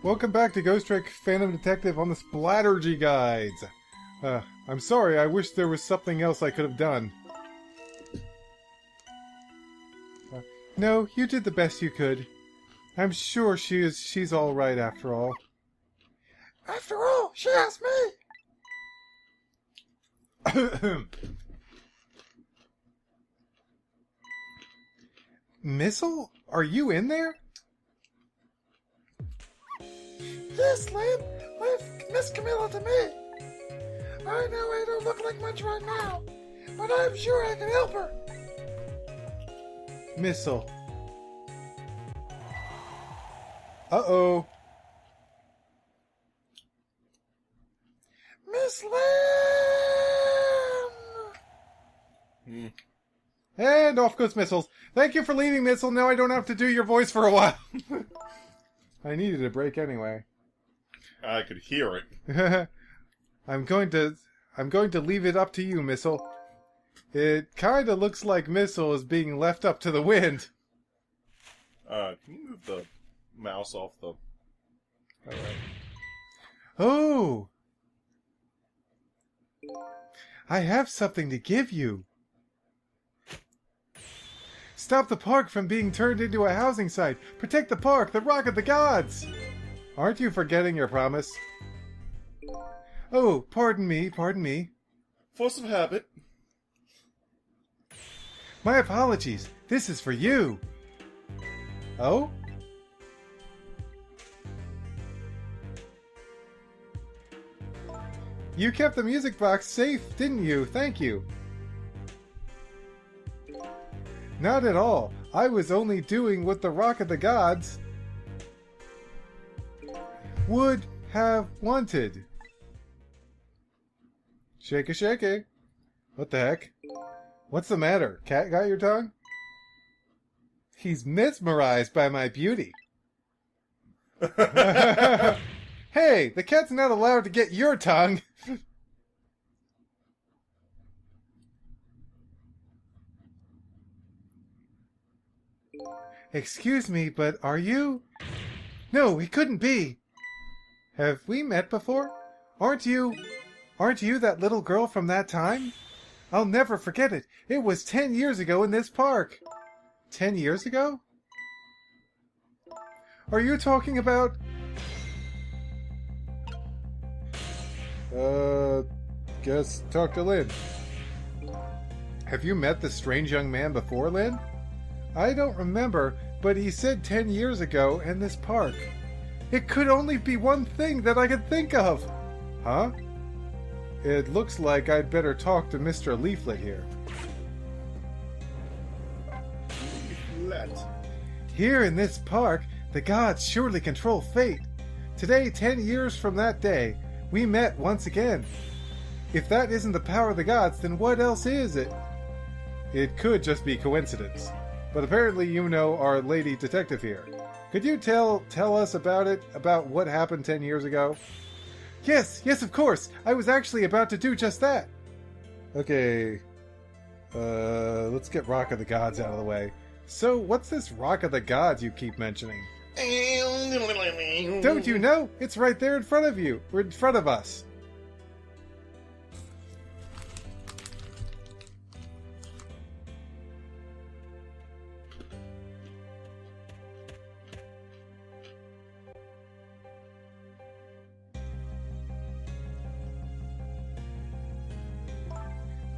Welcome back to Ghost Trick Phantom Detective on the Splattergy Guides. I'm sorry, I wish there was something else I could have done. No, you did the best you could. I'm sure she's all right after all. After all, she asked me. Missile? Are you in there? Yes, Lynn. Leave Miss Camilla to me. I know I don't look like much right now, but I'm sure I can help her. Missile. Uh-oh. Miss Lynn! And off goes Missiles. Thank you for leaving, Missile. Now I don't have to do your voice for a while. I needed a break anyway. I could hear it. I'm going to leave it up to you, Missile. It kind of looks like Missile is being left up to the wind. Can you move the mouse off the... Alright. Oh! I have something to give you. Stop the park from being turned into a housing site. Protect the park, the Rock of the Gods! Aren't you forgetting your promise? Oh, pardon me, pardon me. Force of habit. My apologies. This is for you. Oh? You kept the music box safe, didn't you? Thank you. Not at all. I was only doing what the Rock of the Gods would have wanted. Shake it. What the heck? What's the matter? Cat got your tongue? He's mesmerized by my beauty. Hey, the cat's not allowed to get your tongue. Excuse me, but are you? No, it couldn't be. Have we met before? Aren't you that little girl from that time? I'll never forget it. It was 10 years ago in this park. 10 years ago? Are you talking about... Guess talk to Lynn. Have you met the strange young man before, Lynn? I don't remember, but he said 10 years ago in this park. It could only be one thing that I could think of. Huh? It looks like I'd better talk to Mr. Leaflet here. Leaflet. Here in this park, the gods surely control fate. Today, 10 years from that day, we met once again. If that isn't the power of the gods, then what else is it? It could just be coincidence. But apparently you know our lady detective here. Could you tell us about it? About what happened 10 years ago? Yes, of course! I was actually about to do just that! Okay... let's get Rock of the Gods out of the way. So, what's this Rock of the Gods you keep mentioning? Don't you know? It's right there in front of you! We're in front of us!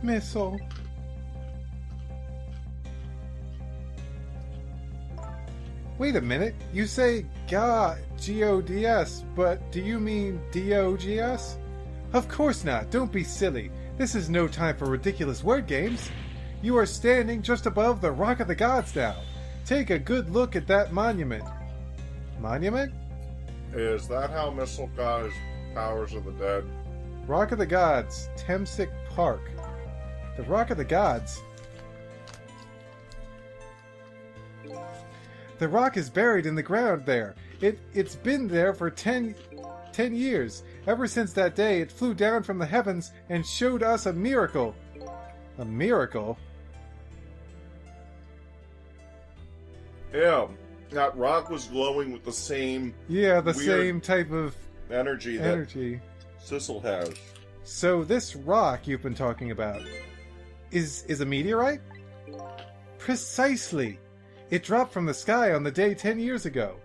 Missile. Wait a minute. You say God, G-O-D-S, but do you mean D-O-G-S? Of course not. Don't be silly. This is no time for ridiculous word games. You are standing just above the Rock of the Gods now. Take a good look at that monument. Monument? Is that how Missile got his powers of the dead? Rock of the Gods, Temsic Park. The Rock of the Gods? The rock is buried in the ground there. It's been there for 10 years. Ever since that day, it flew down from the heavens and showed us a miracle. A miracle? Him. That rock was glowing with the same Yeah, the weird same type of energy that energy. Sissel has. So this rock you've been talking about is a meteorite? Precisely. It dropped from the sky on the day 10 years ago.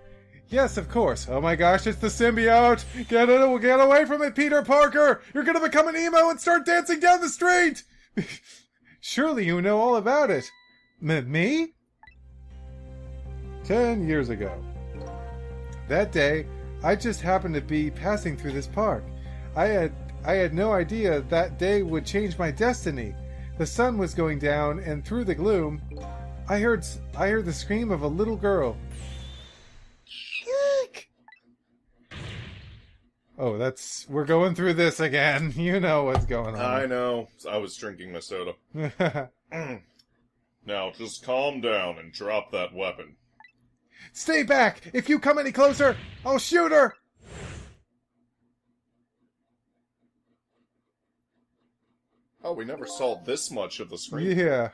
Yes, of course. Oh my gosh, it's the symbiote! Get away from it, Peter Parker! You're gonna become an emo and start dancing down the street! Surely you know all about it. Me? 10 years ago. That day, I just happened to be passing through this park. I had no idea that day would change my destiny. The sun was going down, and through the gloom, I heard the scream of a little girl. Eek! Oh, we're going through this again. You know what's going I on. know. I was drinking my soda. Now, just calm down and drop that weapon. Stay back! If you come any closer, I'll shoot her! Oh, we never saw this much of the screen. Yeah.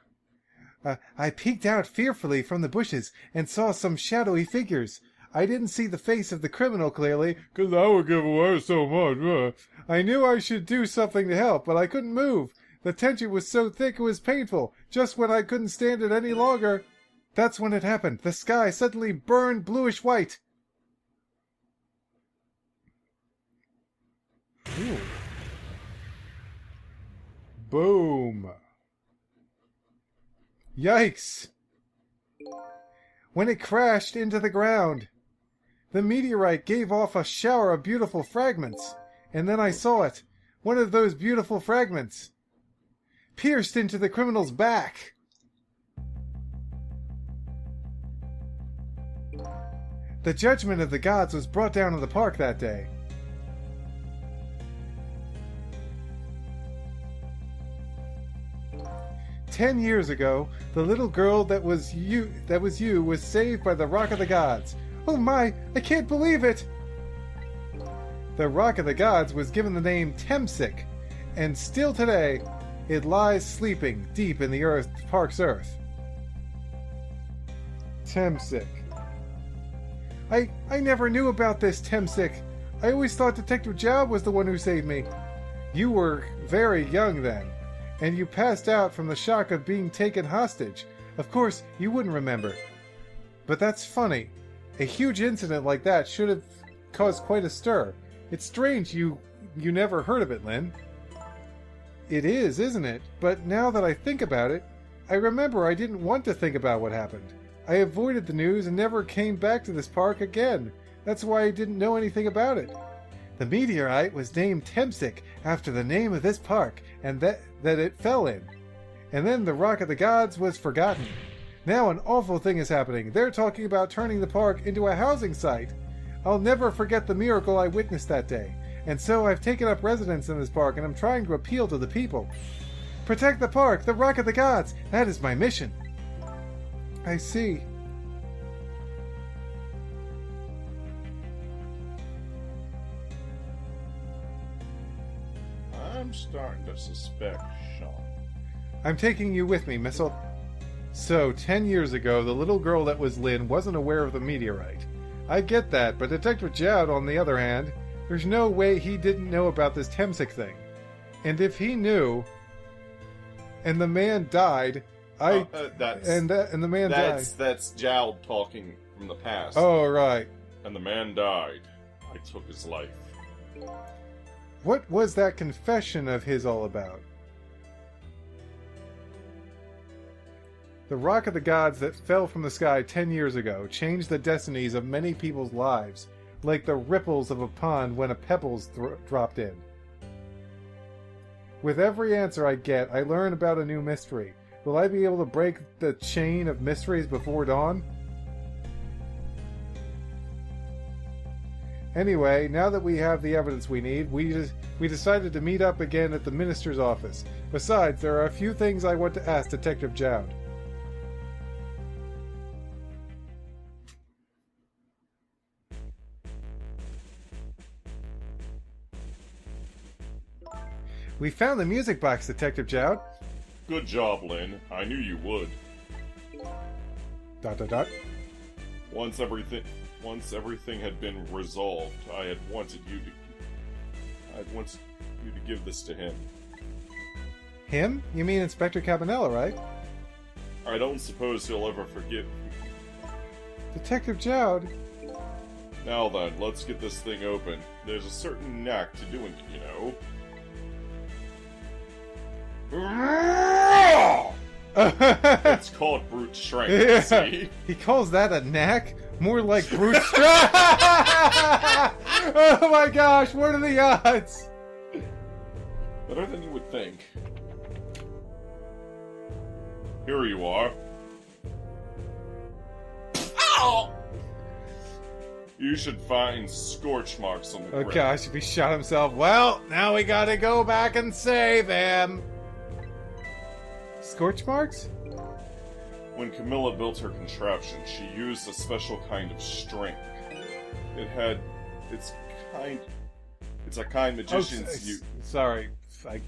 I peeked out fearfully from the bushes and saw some shadowy figures. I didn't see the face of the criminal clearly, 'cause that would give away so much. I knew I should do something to help, but I couldn't move. The tension was so thick it was painful. Just when I couldn't stand it any longer, that's when it happened. The sky suddenly burned bluish white. Ooh. Boom. Yikes! When it crashed into the ground, the meteorite gave off a shower of beautiful fragments, and then I saw it. One of those beautiful fragments pierced into the criminal's back. The judgment of the gods was brought down in the park that day. "10 years ago, the little girl that was you was saved by the Rock of the Gods. Oh my, I can't believe it! The Rock of the Gods was given the name Temsic, and still today, it lies sleeping deep in the park's earth. Temsic. I never knew about this Temsic. I always thought Detective Jowd was the one who saved me. You were very young then, and you passed out from the shock of being taken hostage. Of course, you wouldn't remember. But that's funny. A huge incident like that should have caused quite a stir. It's strange you never heard of it, Lynn. It is, isn't it? But now that I think about it, I remember I didn't want to think about what happened. I avoided the news and never came back to this park again. That's why I didn't know anything about it. The meteorite was named Temsic after the name of this park and that it fell in. And then the Rock of the Gods was forgotten. Now an awful thing is happening. They're talking about turning the park into a housing site. I'll never forget the miracle I witnessed that day. And so I've taken up residence in this park and I'm trying to appeal to the people. Protect the park, the Rock of the Gods. That is my mission. I see. I'm starting to suspect Sean. I'm taking you with me, Missile. So, 10 years ago, the little girl that was Lynn wasn't aware of the meteorite. I get that, but Detective Jowd, on the other hand, there's no way he didn't know about this Temsic thing. And if he knew, and the man died, That's the man died. That's Jowd talking from the past. Oh, right. And the man died. I took his life. What was that confession of his all about? The Rock of the Gods that fell from the sky 10 years ago changed the destinies of many people's lives, like the ripples of a pond when a pebble's dropped in. With every answer I get, I learn about a new mystery. Will I be able to break the chain of mysteries before dawn? Anyway, now that we have the evidence we need, we decided to meet up again at the minister's office. Besides, there are a few things I want to ask Detective Jowd. We found the music box, Detective Jowd. Good job, Lynn. I knew you would. ... Once everything had been resolved, I'd wanted you to give this to him. Him? You mean Inspector Cabanela, right? I don't suppose he'll ever forgive. Detective Jowd. Now then, let's get this thing open. There's a certain knack to doing it, you know. It's called brute strength, Yeah. see? He calls that a knack? More like brute strength. Oh my gosh, what are the odds? Better than you would think. Here you are. Ow! You should find scorch marks on the Oh grip. gosh, if he shot himself. Well, now we gotta go back and save him. Scorch marks? When Camilla built her contraption, she used a special kind of string. It's a kind magicians use. Sorry, I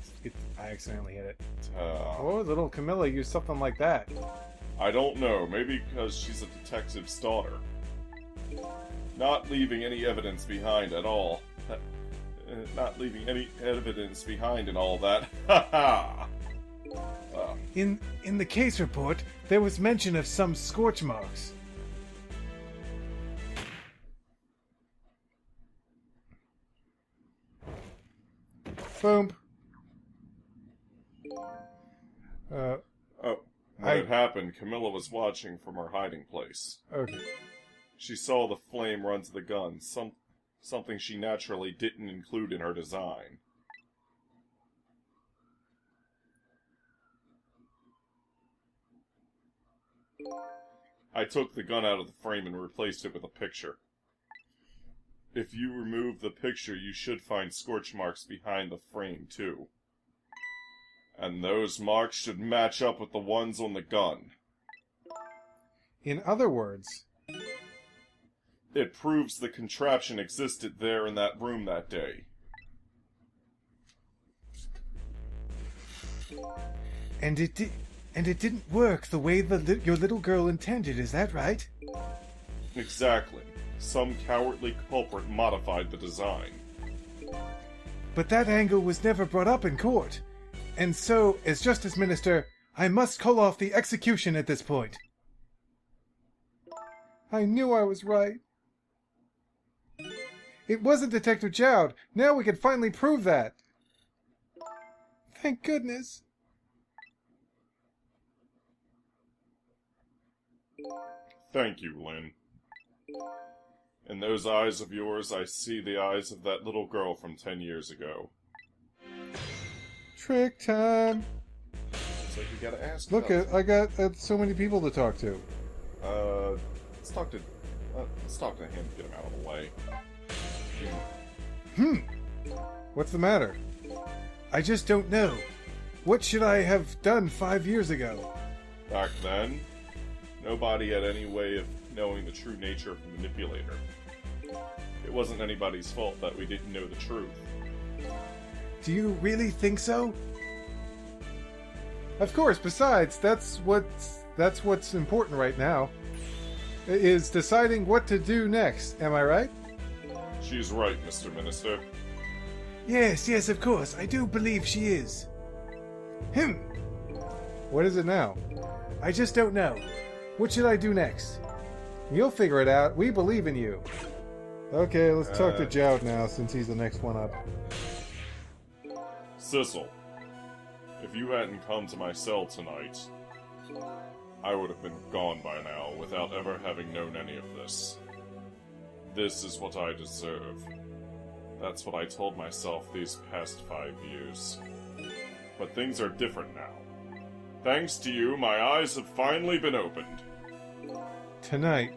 accidentally hit it. Uh, Oh, little Camilla used something like that. I don't know. Maybe because she's a detective's daughter. Not leaving any evidence behind at all. Not leaving any evidence behind and all that. Ha ha! In the case report, there was mention of some scorch marks. Boom. When it happened, Camilla was watching from her hiding place. Okay. She saw the flame run to the gun, something she naturally didn't include in her design. I took the gun out of the frame and replaced it with a picture. If you remove the picture, you should find scorch marks behind the frame, too. And those marks should match up with the ones on the gun. In other words, It proves the contraption existed there in that room that day. and it didn't work the way your little girl intended, is that right? Exactly. Some cowardly culprit modified the design. But that angle was never brought up in court. And so, as Justice Minister, I must call off the execution at this point. I knew I was right. It wasn't Detective Jowd. Now we can finally prove that. Thank goodness. Thank you, Lynn. In those eyes of yours, I see the eyes of that little girl from 10 years ago. Trick time. It's like you gotta ask. Look, I got so many people to talk to. Let's talk to him. Get him out of the way. What's the matter? I just don't know. What should I have done 5 years ago? Back then, nobody had any way of knowing the true nature of the manipulator. It wasn't anybody's fault that we didn't know the truth. Do you really think so? Of course, besides, that's what's important right now. Is deciding what to do next, am I right? She's right, Mr. Minister. Yes, of course. I do believe she is. What is it now? I just don't know. What should I do next? You'll figure it out. We believe in you. Okay, let's talk to Jowd now, since he's the next one up. Sissel, if you hadn't come to my cell tonight, I would have been gone by now without ever having known any of this. This is what I deserve. That's what I told myself these past 5 years. But things are different now. Thanks to you, my eyes have finally been opened. Tonight,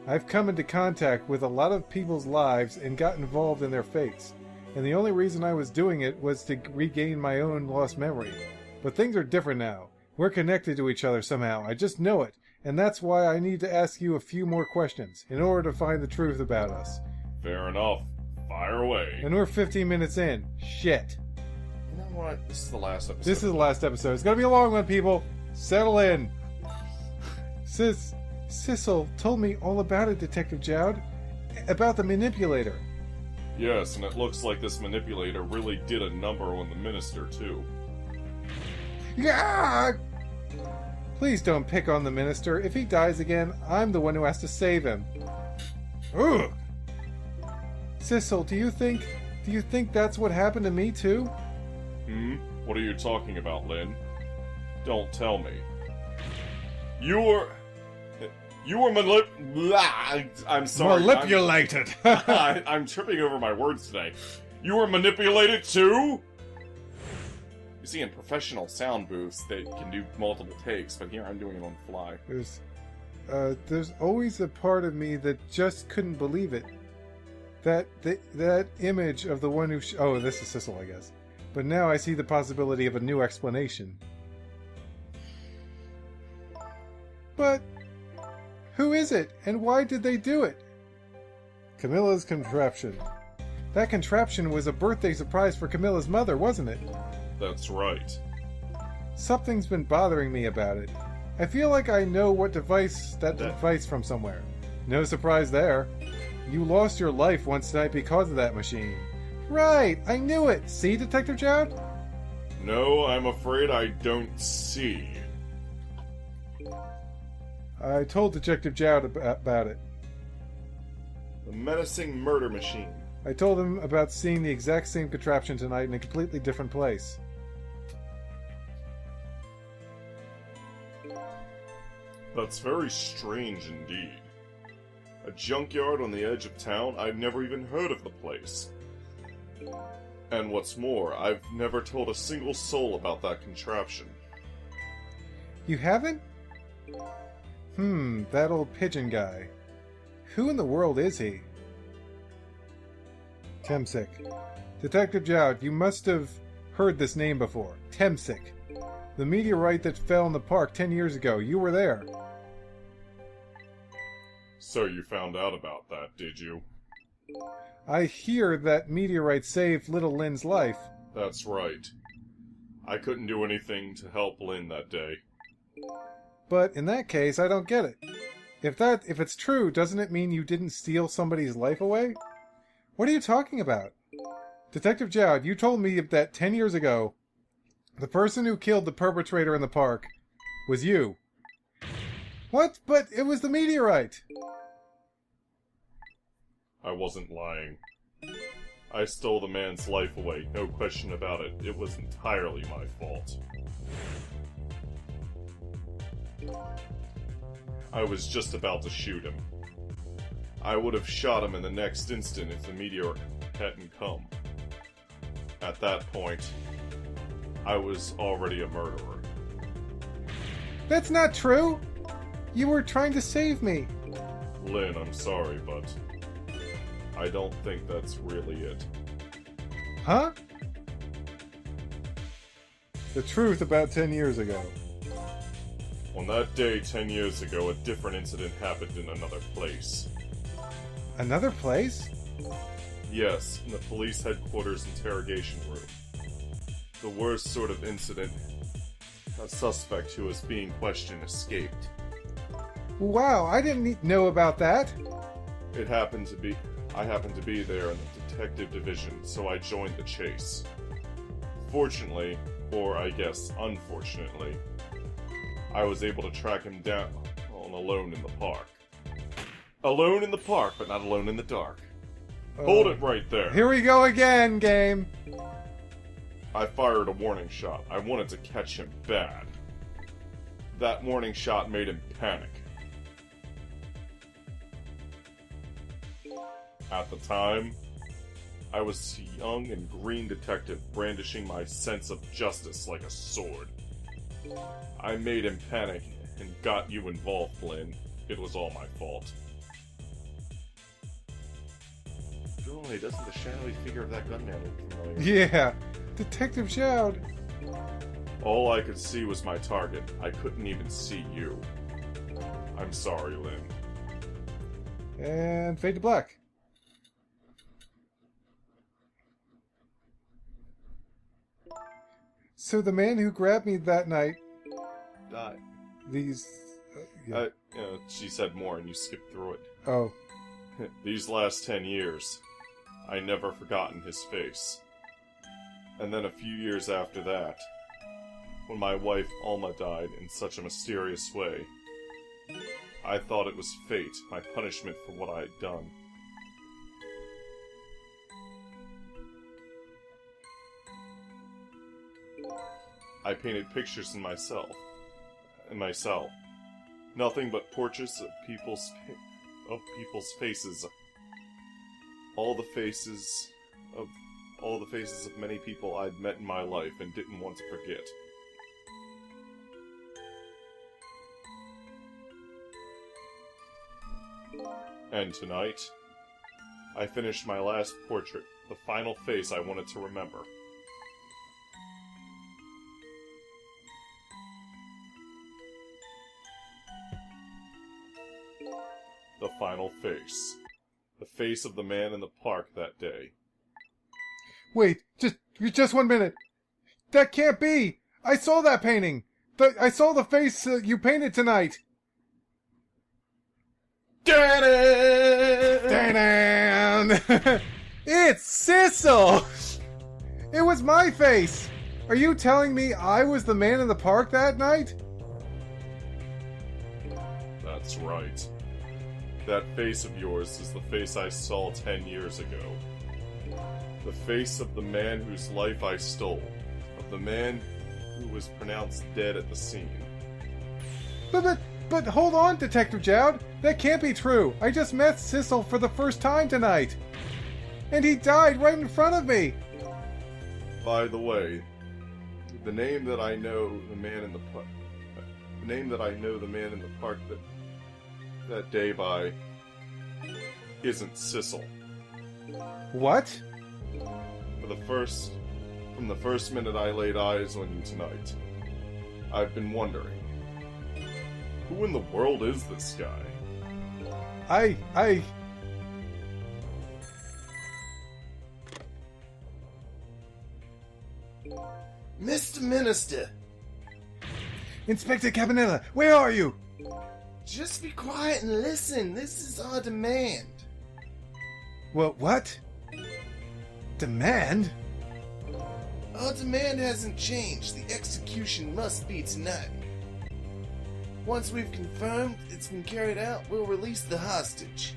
I've come into contact with a lot of people's lives and got involved in their fates. And the only reason I was doing it was to regain my own lost memory. But things are different now. We're connected to each other somehow. I just know it. And that's why I need to ask you a few more questions in order to find the truth about us. Fair enough. Fire away. And we're 15 minutes in. Shit. You know what? This is the last episode. This is the last episode. It's gonna be a long one, people. Settle in. Sissel told me all about it, Detective Jowd. About the manipulator. Yes, and it looks like this manipulator really did a number on the minister, too. Yeah! Please don't pick on the minister. If he dies again, I'm the one who has to save him. Ugh! Sissel, do you think that's what happened to me too? What are you talking about, Lynn? Don't tell me. I'm sorry. Manipulated! I'm tripping over my words today. You were manipulated too? You see, in professional sound booths, they can do multiple takes, but here I'm doing it on the fly. There's always a part of me that just couldn't believe it. That image of the one who... oh, this is Sissel, I guess. But now I see the possibility of a new explanation. But who is it, and why did they do it? Camilla's contraption. That contraption was a birthday surprise for Camilla's mother, wasn't it? That's right. Something's been bothering me about it. I feel like I know what device from somewhere. No surprise there. You lost your life one night because of that machine. Right, I knew it. See, Detective Jowd? No, I'm afraid I don't see. I told Detective Jowd about it. The menacing murder machine. I told him about seeing the exact same contraption tonight in a completely different place. That's very strange indeed. A junkyard on the edge of town? I've never even heard of the place. And what's more, I've never told a single soul about that contraption. You haven't? That old pigeon guy. Who in the world is he? Temsik. Detective Jowd, you must have heard this name before. Temsik. The meteorite that fell in the park 10 years ago. You were there. So you found out about that, did you? I hear that meteorite saved little Lynn's life. That's right. I couldn't do anything to help Lynn that day. But in that case, I don't get it. If it's true, doesn't it mean you didn't steal somebody's life away? What are you talking about? Detective Jowd, you told me that 10 years ago, the person who killed the perpetrator in the park was you. What? But it was the meteorite! I wasn't lying. I stole the man's life away, no question about it. It was entirely my fault. I was just about to shoot him. I would have shot him in the next instant if the meteor hadn't come. At that point, I was already a murderer. That's not true! You were trying to save me! Lynn, I'm sorry, but I don't think that's really it. Huh? The truth about 10 years ago. On that day 10 years ago, a different incident happened in another place. Another place? Yes, in the police headquarters interrogation room. The worst sort of incident. A suspect who was being questioned escaped. Wow, I didn't know about that. I happened to be there in the detective division, so I joined the chase. Fortunately, or I guess unfortunately, I was able to track him down alone in the park. Alone in the park, but not alone in the dark. Hold it right there. Here we go again, game. I fired a warning shot. I wanted to catch him bad. That warning shot made him panic. At the time, I was a young and green detective brandishing my sense of justice like a sword. I made him panic and got you involved, Lynn. It was all my fault. Golly, doesn't the shadowy figure of that gunman look familiar? Yeah, Detective Jowd. All I could see was my target. I couldn't even see you. I'm sorry, Lynn. And fade to black. So the man who grabbed me that night... Die. These... yeah. She said more and you skipped through it. Oh. These last 10 years, I never forgotten his face. And then a few years after that, when my wife Alma died in such a mysterious way, I thought it was fate, my punishment for what I had done. I painted pictures in my cell. Nothing but portraits of people's faces. All the faces of many people I'd met in my life and didn't want to forget. And tonight, I finished my last portrait, the final face I wanted to remember. The final face. The face of the man in the park that day. Wait, just 1 minute. That can't be! I saw that painting! I saw the face you painted tonight! Da-da! It's Sissel! It was my face! Are you telling me I was the man in the park that night? That's right. That face of yours is the face I saw 10 years ago. The face of the man whose life I stole. Of the man who was pronounced dead at the scene. But hold on, Detective Jowd. That can't be true. I just met Sissel for the first time tonight. And he died right in front of me. By the way, the name that I know the man in the park... The name that I know the man in the park that day by isn't Sissel. What? From the first minute I laid eyes on you tonight, I've been wondering, who in the world is this guy? Mr. Minister! Inspector Cabanela, where are you? Just be quiet and listen. This is our demand. Well, what? Demand? Our demand hasn't changed. The execution must be tonight. Once we've confirmed it's been carried out, we'll release the hostage.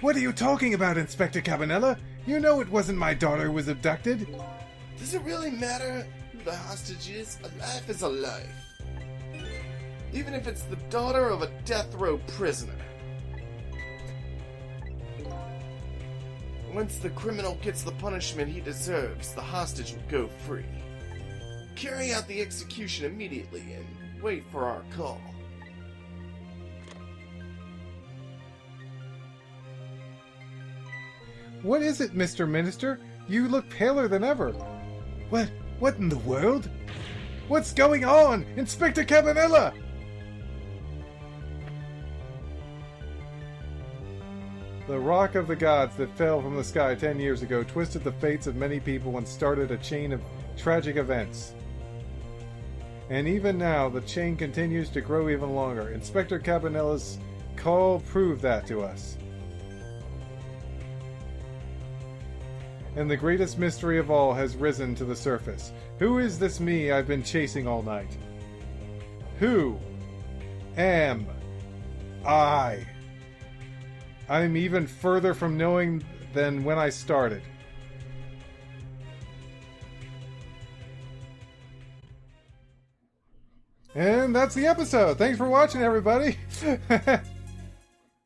What are you talking about, Inspector Cabanela? You know it wasn't my daughter who was abducted. Does it really matter who the hostage is? A life is a life. Even if it's the daughter of a death row prisoner. Once the criminal gets the punishment he deserves, the hostage will go free. Carry out the execution immediately and wait for our call. What is it, Mr. Minister? You look paler than ever. What in the world? What's going on? Inspector Cabanela! The rock of the gods that fell from the sky 10 years ago twisted the fates of many people and started a chain of tragic events. And even now, the chain continues to grow even longer. Inspector Cabanela's call proved that to us. And the greatest mystery of all has risen to the surface. Who is this me I've been chasing all night? Who am I? I'm even further from knowing than when I started. And that's the episode. Thanks for watching, everybody.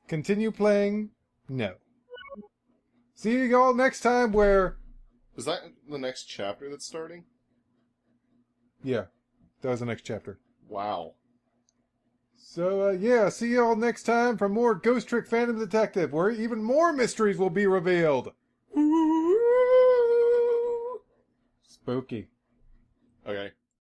Continue playing? No. See you all next time where... Is that the next chapter that's starting? Yeah, that was the next chapter. Wow. So, yeah, see you all next time for more Ghost Trick Phantom Detective, where even more mysteries will be revealed. Spooky. Okay.